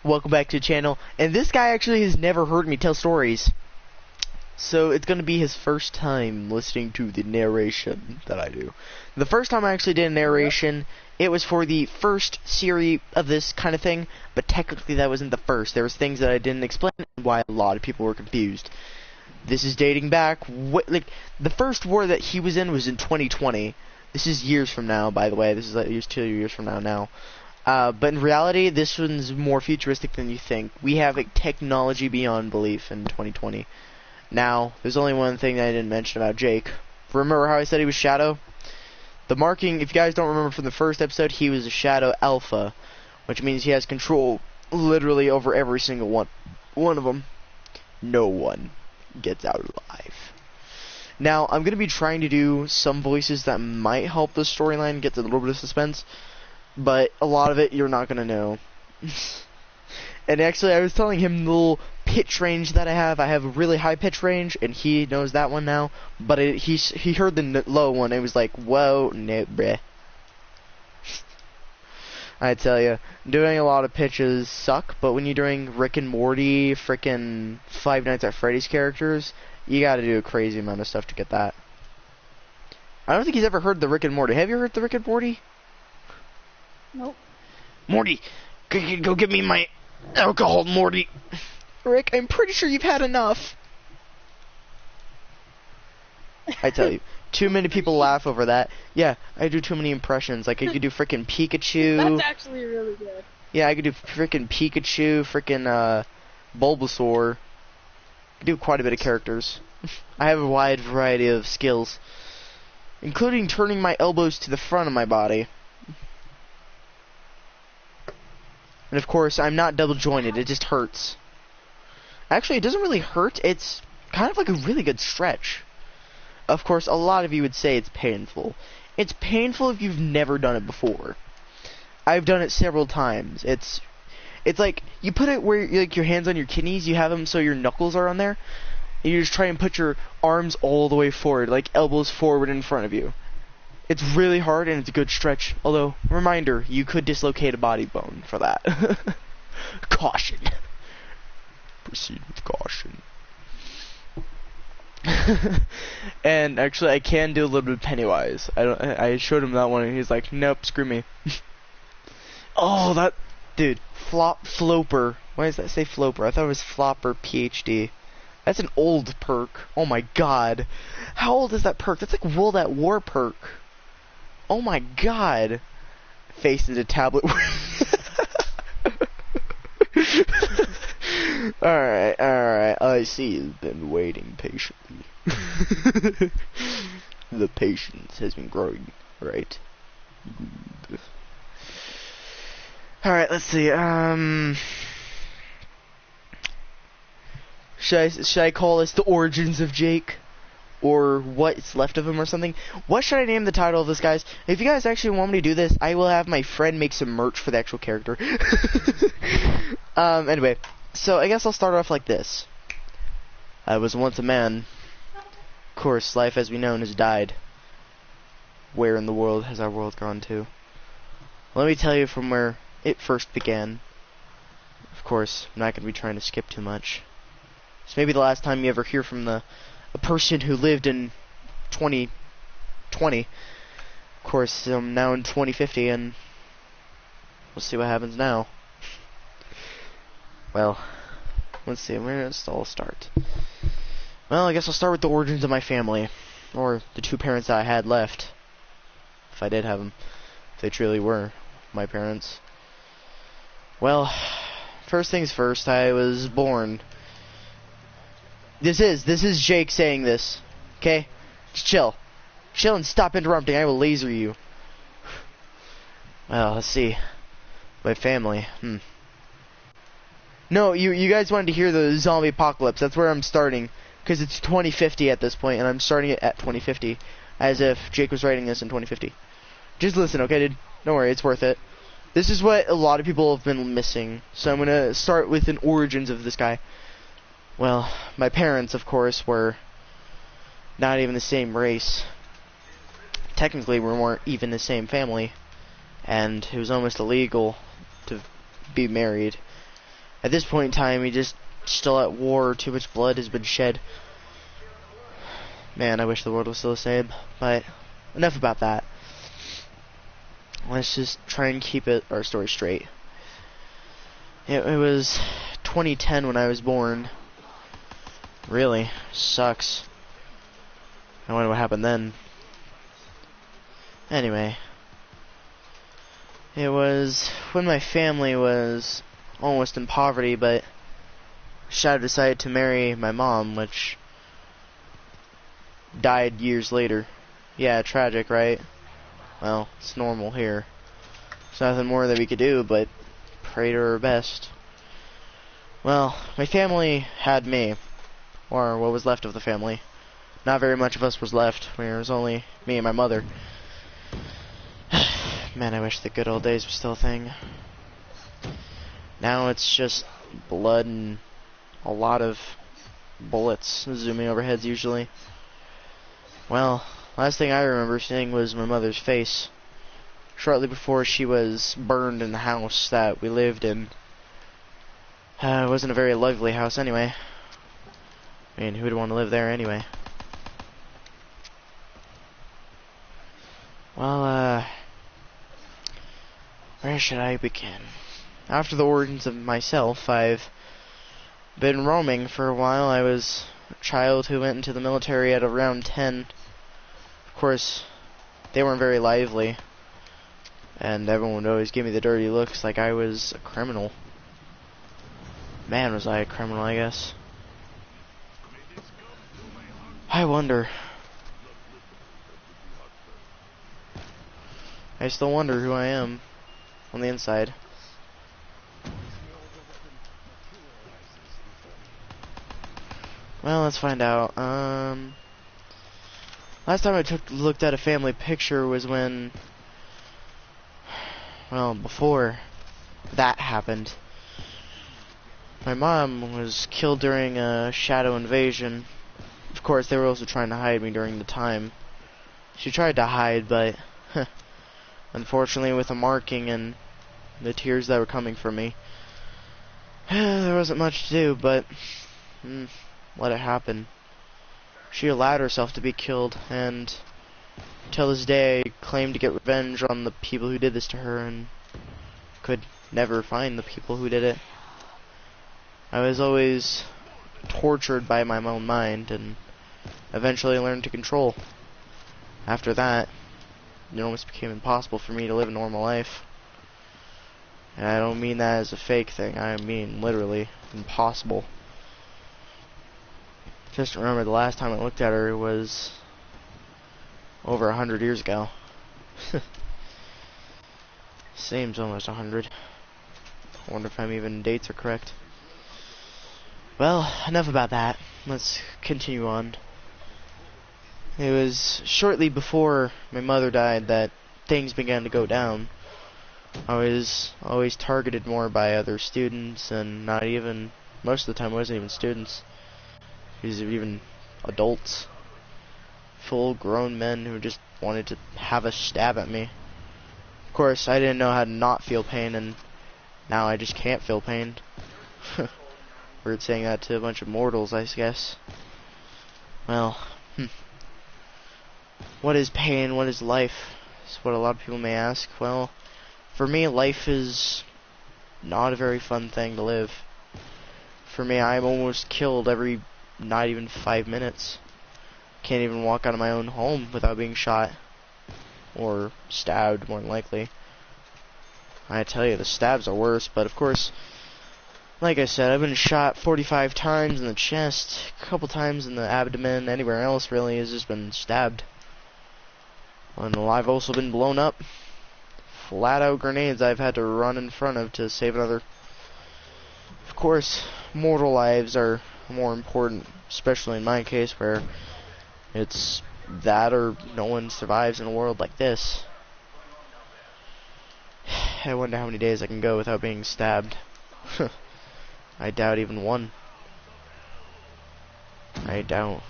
welcome back to the channel. And this guy actually has never heard me tell stories. So it's going to be his first time listening to the narration that I do. The first time I actually did a narration, it was for the first series of this kind of thing, but technically that wasn't the first. There was things that I didn't explain and why a lot of people were confused. This is dating back, like, the first war that he was in was in 2020. This is years from now, by the way. This is like 2 years from now. But in reality, this one's more futuristic than you think. We have a technology beyond belief in 2020. Now, there's only one thing that I didn't mention about Jake. Remember how I said he was Shadow? The marking, if you guys don't remember from the first episode, he was a Shadow Alpha, which means he has control literally over every single one of them. No one gets out alive. Now, I'm going to be trying to do some voices that might help the storyline get a little bit of suspense, but a lot of it you're not going to know. And actually, I was telling him the little pitch range that I have. I have a really high pitch range, and he knows that one now. But he heard the low one, and it was like, whoa, no, bruh. I tell you, doing a lot of pitches suck, but when you're doing Rick and Morty, frickin' Five Nights at Freddy's characters, you gotta do a crazy amount of stuff to get that. I don't think he's ever heard the Rick and Morty. Have you heard the Rick and Morty? Nope. Morty, go get me my alcohol, Morty. Rick, I'm pretty sure you've had enough. I tell you, too many people laugh over that. Yeah, I do too many impressions. Like, I could do frickin' Pikachu. That's actually really good. Yeah, I could do frickin' Pikachu, frickin' Bulbasaur. I do quite a bit of characters. I have a wide variety of skills, including turning my elbows to the front of my body. And of course, I'm not double jointed, it just hurts. Actually, it doesn't really hurt, it's kind of like a really good stretch. Of course, a lot of you would say it's painful. It's painful if you've never done it before. I've done it several times. It's like, you put it where, like, your hands on your kidneys, you have them so your knuckles are on there, and you just try and put your arms all the way forward, like elbows forward in front of you. It's really hard, and it's a good stretch. Although, reminder, you could dislocate a body bone for that. Caution. Proceed with caution. And actually, I can do a little bit of Pennywise. I showed him that one, and he's like, "Nope, screw me." Oh, that dude, Floper. Why does that say Floper? I thought it was Flopper PhD. That's an old perk. Oh my god, how old is that perk? That's like World at War perk. Oh my god. Face into tablet. Alright. I see you've been waiting patiently. The patience has been growing, right? Good. Alright, let's see. Should I call this The Origins of Jake? Or What's Left of Him or something? What should I name the title of this, guys? If you guys actually want me to do this, I will have my friend make some merch for the actual character. Anyway, so I guess I'll start off like this. I was once a man. Of course, life as we know has died. Where in the world has our world gone to? Let me tell you from where it first began. Of course, I'm not going to be trying to skip too much. It's maybe the last time you ever hear from a person who lived in 2020. Of course, I'm now in 2050, and we'll see what happens now. Well, let's see, where does it all start? Well, I guess I'll start with the origins of my family, or the two parents that I had left, if I did have them, if they truly were my parents. Well, first things first, I was born. This is Jake saying this, okay? Just chill. Chill and stop interrupting, I will laser you. Well, let's see. My family, No, you guys wanted to hear the zombie apocalypse, that's where I'm starting. Because it's 2050 at this point, and I'm starting it at 2050. As if Jake was writing this in 2050. Just listen, okay, dude? Don't worry, it's worth it. This is what a lot of people have been missing. So I'm gonna start with an origins of this guy. Well, my parents, of course, were not even the same race. Technically, we weren't even the same family. And it was almost illegal to be married. At this point in time, he just still at war. Too much blood has been shed. Man, I wish the world was still the same. But enough about that. Let's just try and keep our story straight. It was 2010 when I was born. Really sucks. I wonder what happened then. Anyway, it was when my family was almost in poverty, but Shadow decided to marry my mom, which died years later. Yeah, tragic, right? Well, it's normal here. There's nothing more that we could do but pray to her best. Well, my family had me, or what was left of the family. Not very much of us was left. There was only me and my mother. Man, I wish the good old days were still a thing. Now it's just blood and a lot of bullets zooming over heads usually. Well, last thing I remember seeing was my mother's face shortly before she was burned in the house that we lived in. It wasn't a very lovely house anyway. I mean, who would want to live there anyway? Well, where should I begin? After the origins of myself, I've been roaming for a while. I was a child who went into the military at around 10. Of course, they weren't very lively, and everyone would always give me the dirty looks like I was a criminal. Man, was I a criminal, I guess. I wonder. I still wonder who I am on the inside. Well, let's find out. Last time I looked at a family picture was when, well, before that happened. My mom was killed during a shadow invasion. Of course, they were also trying to hide me during the time. She tried to hide, but unfortunately, with the marking and the tears that were coming from me, there wasn't much to do but let it happen. She allowed herself to be killed, and till this day, claimed to get revenge on the people who did this to her, and could never find the people who did it. I was always tortured by my own mind, and eventually learned to control. After that, it almost became impossible for me to live a normal life. And I don't mean that as a fake thing, I mean literally impossible. Just remember the last time I looked at her was over 100 years ago. Seems almost 100. I wonder if even dates are correct. Well, enough about that. Let's continue on. It was shortly before my mother died that things began to go down. I was always targeted more by other students, and not even, most of the time it wasn't even students. These were even adults. Full grown men who just wanted to have a stab at me. Of course, I didn't know how to not feel pain, and now I just can't feel pain. Weird saying that to a bunch of mortals, I guess. Well, what is pain? What is life? Is what a lot of people may ask. Well, for me, life is not a very fun thing to live. For me, I'm almost killed every not even 5 minutes. Can't even walk out of my own home without being shot. Or stabbed, more than likely. I tell you, the stabs are worse, but of course, like I said, I've been shot 45 times in the chest, a couple times in the abdomen, anywhere else really has just been stabbed. And I've also been blown up. Flat out grenades I've had to run in front of to save another. Of course, mortal lives are more important, especially in my case where it's that or no one survives in a world like this. I wonder how many days I can go without being stabbed. I doubt even one. I doubt.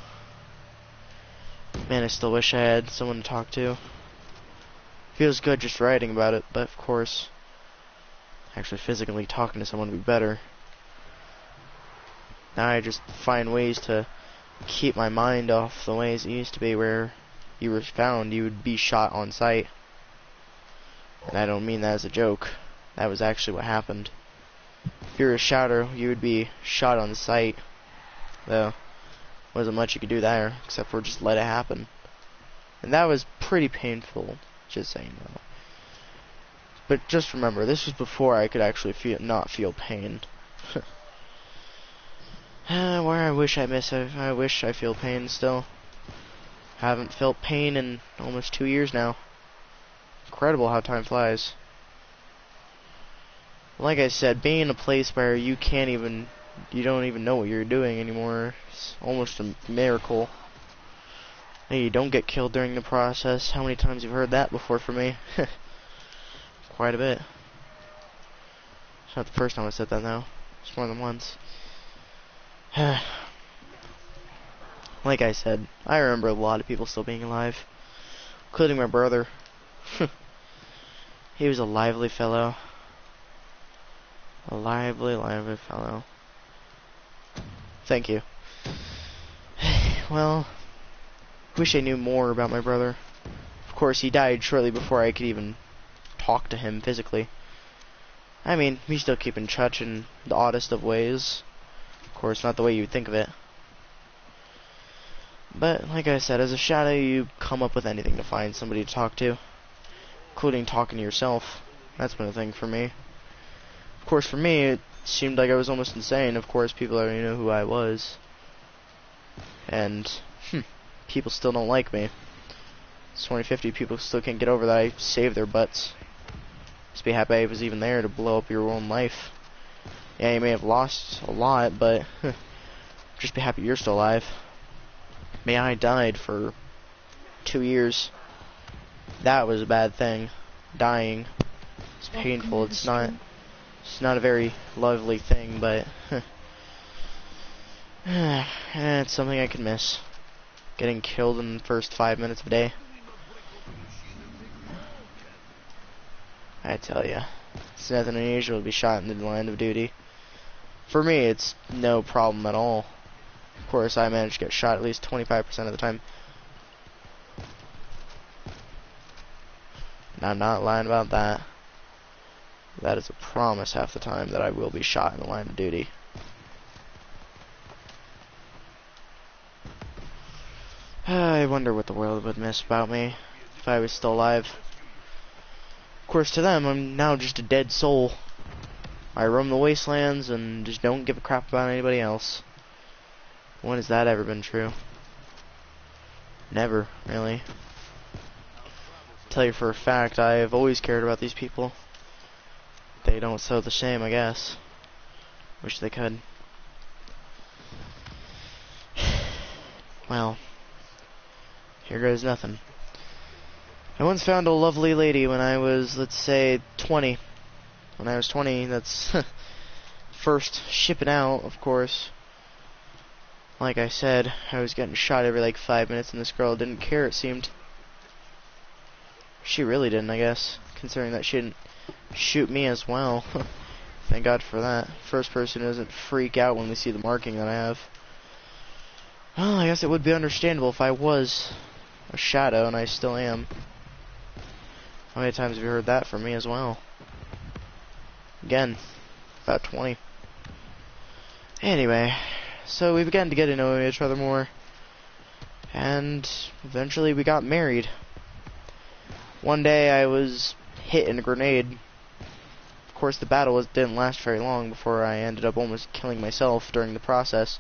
Man, I still wish I had someone to talk to. Feels good just writing about it, but of course, actually physically talking to someone would be better. Now I just find ways to keep my mind off the ways it used to be, where you were found, you would be shot on sight. And I don't mean that as a joke. That was actually what happened. If you were a shouter, you would be shot on sight. Though, wasn't much you could do there, except for just let it happen. And that was pretty painful, just saying though. But just remember, this was before I could actually not feel pain. Where I wish I wish I feel pain still. Haven't felt pain in almost 2 years now. Incredible how time flies. Like I said, being in a place where you don't even know what you're doing anymore, it's almost a miracle. Hey, you don't get killed during the process. How many times you've heard that before from me? Quite a bit. It's not the first time I said that now. It's more than once. Like I said, I remember a lot of people still being alive, including my brother. He was a lively fellow. A lively fellow. Thank you. Well, wish I knew more about my brother. Of course, he died shortly before I could even talk to him physically. I mean, we still keep in touch in the oddest of ways. Of course, not the way you'd think of it. But, like I said, as a shadow, you come up with anything to find somebody to talk to. Including talking to yourself. That's been a thing for me. Of course, for me, it seemed like I was almost insane. Of course, people already knew who I was. And, people still don't like me. It's 2050, people still can't get over that I saved their butts. Just be happy I was even there to blow up your own life. Yeah, you may have lost a lot, but just be happy you're still alive. May I died for 2 years. That was a bad thing. Dying. It's painful. It's not a very lovely thing, but it's something I can miss. Getting killed in the first 5 minutes of a day. I tell ya, it's nothing unusual to be shot in the line of duty. For me, it's no problem at all. Of course, I manage to get shot at least 25% of the time. And I'm not lying about that. That is a promise half the time that I will be shot in the line of duty. I wonder what the world would miss about me if I was still alive. Of course, to them, I'm now just a dead soul. I roam the wastelands and just don't give a crap about anybody else. When has that ever been true? Never, really. Tell you for a fact, I've always cared about these people. They don't so the same, I guess. Wish they could. Well, here goes nothing. I once found a lovely lady when I was, let's say, 20. When I was 20, that's first shipping out, of course. Like I said, I was getting shot every like 5 minutes, and this girl didn't care, it seemed. She really didn't, I guess, considering that she didn't shoot me as well. Thank God for that. First person doesn't freak out when they see the marking that I have. Well, I guess it would be understandable if I was a shadow, and I still am. How many times have you heard that from me as well? Again, about 20. Anyway, so we began to get to know each other more, and eventually we got married. One day I was hit in a grenade. Of course, the battle didn't last very long before I ended up almost killing myself during the process.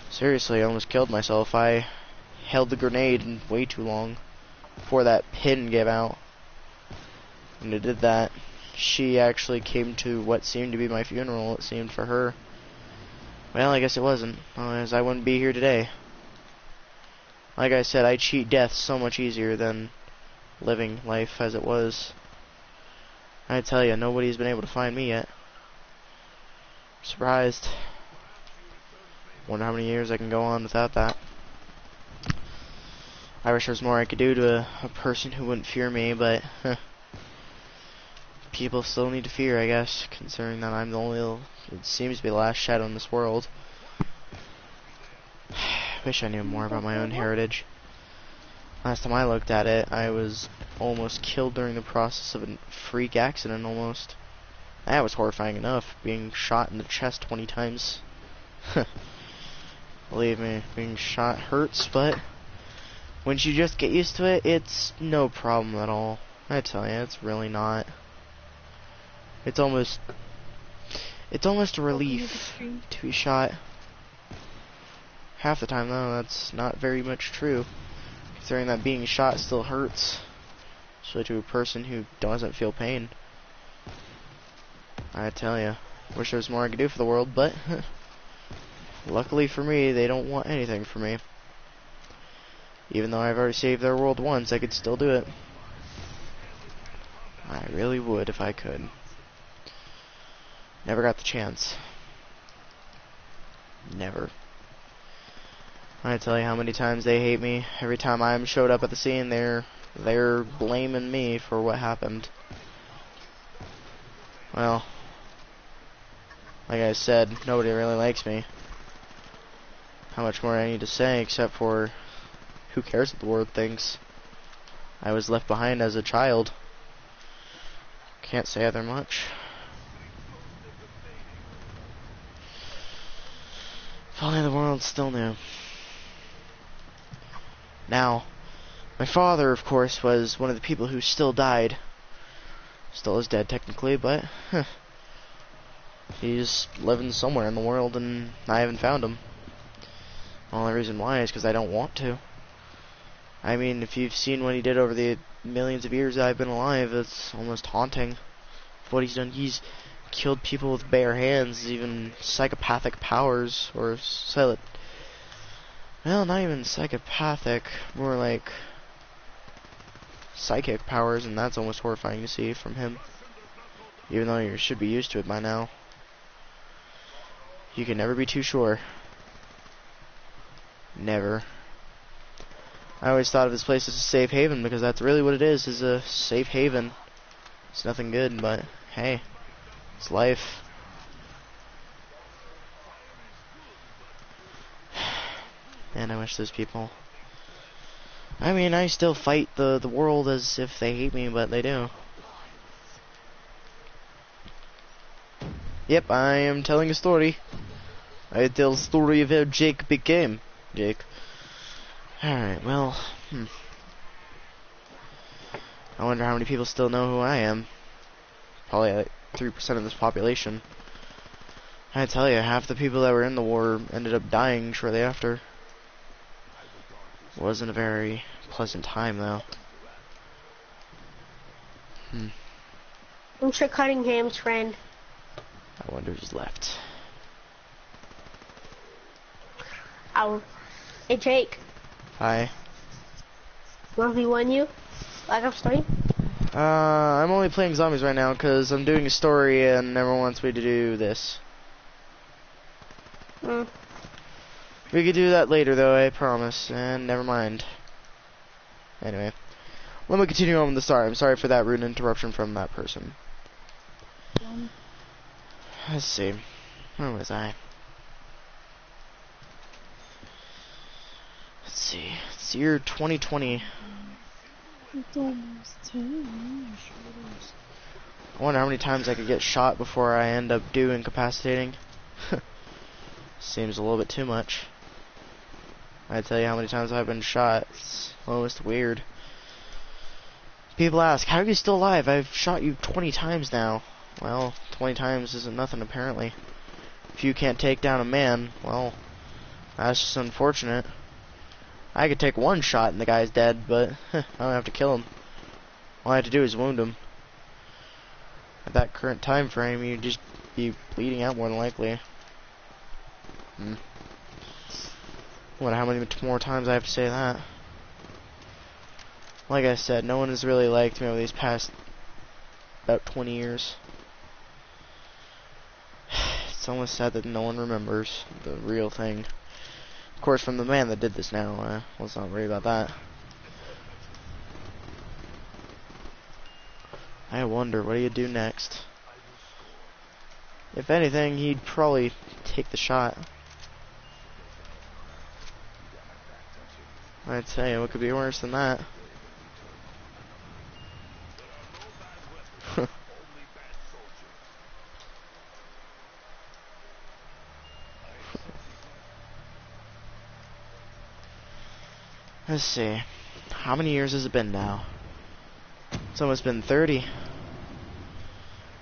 Seriously, I almost killed myself. I held the grenade way too long before that pin gave out. When it did that, she actually came to what seemed to be my funeral, it seemed, for her. Well, I guess it wasn't, otherwise I wouldn't be here today. Like I said, I cheat death so much easier than living life as it was. I tell you, nobody's been able to find me yet. Surprised. Wonder how many years I can go on without that. I wish there was more I could do to a person who wouldn't fear me, but people still need to fear, I guess, considering that I'm the only, it seems to be the last shadow in this world. Wish I knew more about my own heritage. Last time I looked at it, I was almost killed during the process of a freak accident, almost. That was horrifying enough, being shot in the chest 20 times. Believe me, being shot hurts, but once you just get used to it, it's no problem at all. I tell you, it's really not. It's almost a relief to be shot. Half the time, though, that's not very much true, considering that being shot still hurts, especially to a person who doesn't feel pain. I tell you, wish there was more I could do for the world, but luckily for me, they don't want anything from me. Even though I've already saved their world once, I could still do it. I really would if I could. Never got the chance. Never. I tell you how many times they hate me. Every time I showed up at the scene, they're blaming me for what happened. Well, like I said, nobody really likes me. How much more I need to say except for who cares what the world thinks? I was left behind as a child. Can't say other much. If only the world still knew. Now, my father, of course, was one of the people who still died. Still is dead, technically, but he's living somewhere in the world, and I haven't found him. The only reason why is because I don't want to. I mean, if you've seen what he did over the millions of years I've been alive, it's almost haunting. What he's done, he's killed people with bare hands, even psychopathic powers, or well, not even psychopathic, more like psychic powers, and that's almost horrifying to see from him. Even though you should be used to it by now. You can never be too sure. Never. I always thought of this place as a safe haven, because that's really what it is a safe haven. It's nothing good, but hey, it's life. And I wish those people... I mean, I still fight the world as if they hate me, but they do. Yep, I am telling a story. I tell a story of how Jake became Jake. Alright, well, I wonder how many people still know who I am. Probably like 3% of this population. I tell you, half the people that were in the war ended up dying shortly after. Wasn't a very pleasant time, though. I'm sure Cunningham's friend. I wonder who's left. Hey Jake, Hi. want to won you? Like I'm starting? I'm only playing zombies right now because I'm doing a story and everyone wants me to do this. We could do that later, though, I promise. And never mind. Anyway, let me continue on with the story. I'm sorry for that rude interruption from that person. Let's see. Where was I? Let's see. It's year 2020. It's almost 10. I wonder how many times I could get shot before I end up incapacitating. Seems a little bit too much. I tell you how many times I've been shot. It's almost weird. People ask, how are you still alive? I've shot you 20 times now. Well, 20 times isn't nothing, apparently. If you can't take down a man, well, that's just unfortunate. I could take one shot and the guy's dead, but I don't have to kill him. All I have to do is wound him. At that current time frame, you'd just be bleeding out more than likely. Wonder how many more times I have to say that. Like I said, no one has really liked me over these past about 20 years. It's almost sad that no one remembers the real thing. Of course, from the man that did this now, let's not worry about that. I wonder, what do you do next? If anything, he'd probably take the shot. I tell you, what could be worse than that? Let's see. How many years has it been now? It's almost been 30.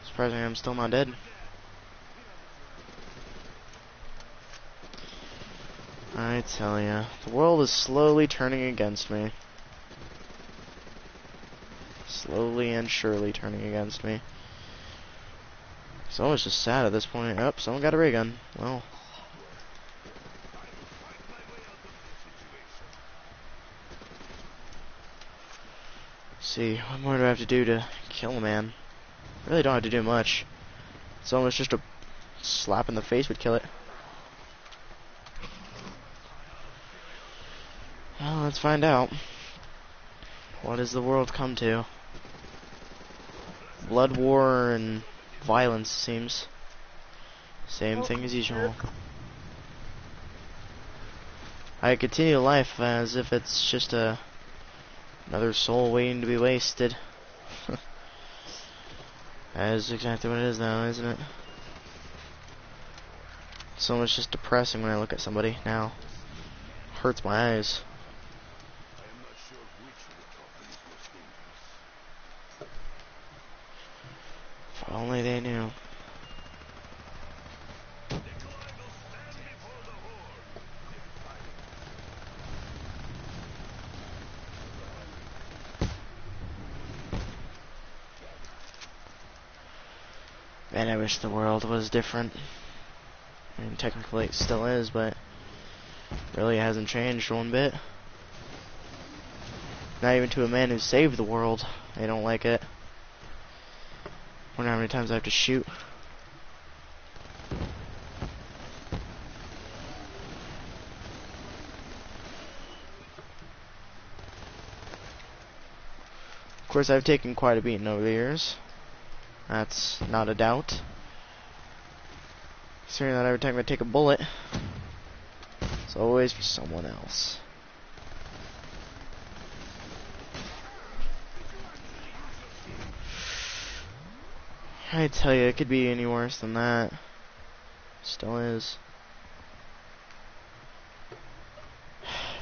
Surprisingly, I'm still not dead. I tell ya, the world is slowly turning against me. Slowly and surely turning against me. It's almost just sad at this point. Oh, someone got a ray gun. Well. Let's see, what more do I have to do to kill a man? Really don't have to do much. It's almost just a slap in the face would kill it. Well, let's find out. What has the world come to? Blood war and violence seems. Same thing as usual. I continue life as if it's just another soul waiting to be wasted. That is exactly what it is now, isn't it? It's almost just depressing when I look at somebody now. Hurts my eyes. If only they knew. Man, I wish the world was different. I mean, technically it still is, but really it hasn't changed one bit. Not even to a man who saved the world. They don't like it. Wonder how many times I have to shoot. Of course, I've taken quite a beating over the years. That's not a doubt. Considering that every time I take a bullet, it's always for someone else. I tell you, it could be any worse than that. Still is.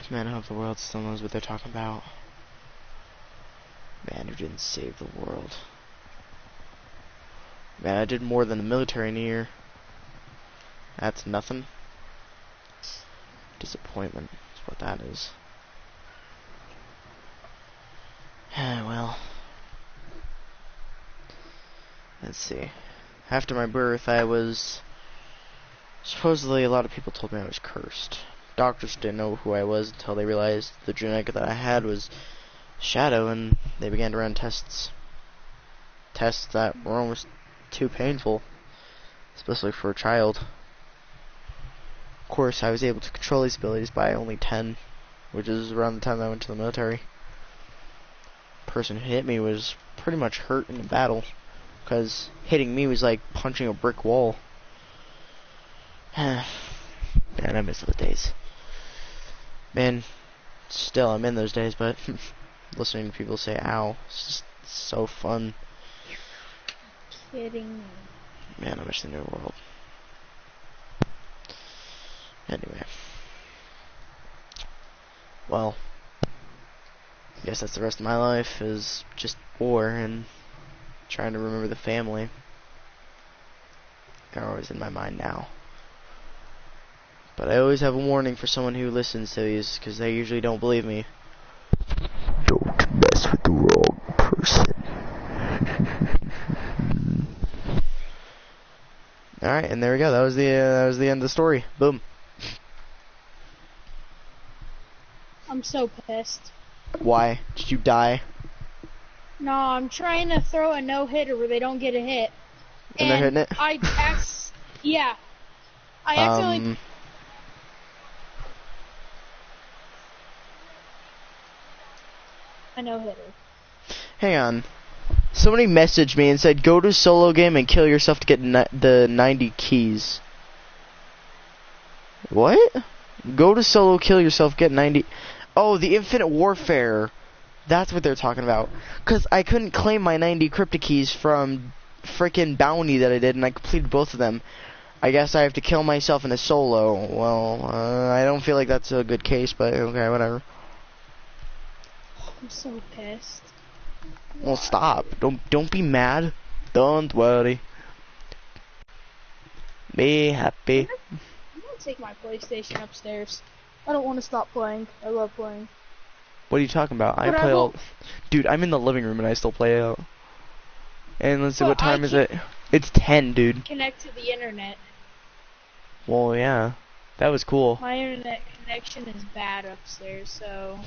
Man, I hope the world still knows what they're talking about. Man who didn't save the world. Man, I did more than the military in a year. That's nothing. Disappointment is what that is. Well. Let's see. After my birth, I was... Supposedly, a lot of people told me I was cursed. Doctors didn't know who I was until they realized the genetic that I had was shadow, and they began to run tests. Tests that were almost too painful, especially for a child. Of course, I was able to control these abilities by only 10, which is around the time I went to the military. The person who hit me was pretty much hurt in the battle, because hitting me was like punching a brick wall. Man, I miss those days. Man, still I'm in those days, but listening to people say ow, it's just so fun. Kidding me. Man, I wish they knew the world. Anyway. Well, I guess that's the rest of my life, is just war and trying to remember the family. They're always in my mind now. But I always have a warning for someone who listens to these, because they usually don't believe me. Don't mess with the wrong person. Alright, and there we go. That was the end of the story. Boom. I'm so pissed. Why? Did you die? No, I'm trying to throw a no-hitter where they don't get a hit. And they're hitting it? Yeah. I accidentally... A no-hitter. Hang on. Somebody messaged me and said, go to solo game and kill yourself to get the 90 keys. What? Go to solo, kill yourself, get 90... Oh, the Infinite Warfare. That's what they're talking about. Because I couldn't claim my 90 crypto keys from frickin' bounty that I did, and I completed both of them. I guess I have to kill myself in a solo. Well, I don't feel like that's a good case, but okay, whatever. I'm so pissed. Well, stop. Don't be mad. Don't worry. Be happy. I'm gonna take my PlayStation upstairs. I don't want to stop playing. I love playing. What are you talking about? I But I play all... won't- Dude, I'm in the living room and I still play out. And let's see, But what time I is it? It's 10, dude. Connect to the internet. Well, yeah. That was cool. My internet connection is bad upstairs, so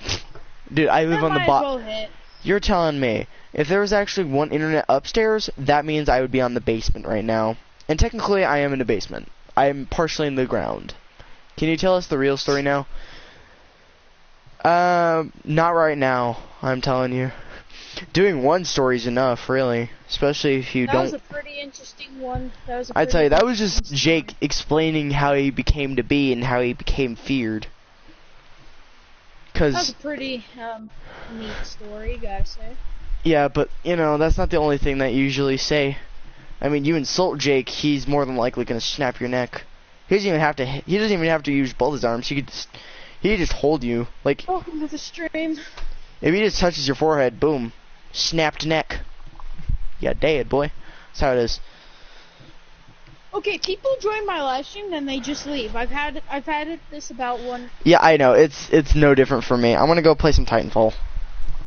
Dude, I I live on the might as bottom. well hit. You're telling me, if there was actually one internet upstairs, that means I would be on the basement right now. And technically, I am in the basement. I am partially in the ground. Can you tell us the real story now? Not right now, I'm telling you. Doing one story's enough, really. Especially if you That don't... was a pretty interesting one. That was a I tell you, that pretty was just interesting Jake story. explaining how he became to be and how he became feared. That was 'Cause... a pretty neat story, gotta say. Yeah, but, you know, that's not the only thing that you usually say. I mean, you insult Jake, he's more than likely gonna snap your neck. He doesn't even have to. He doesn't even have to use both his arms. He could just hold you. Like, Welcome to the stream. if he just touches your forehead, boom, snapped neck. Yeah, dead, boy. That's how it is. Okay, people join my live stream, then they just leave. I've had this about one. Yeah, I know. It's no different for me. I'm gonna go play some Titanfall.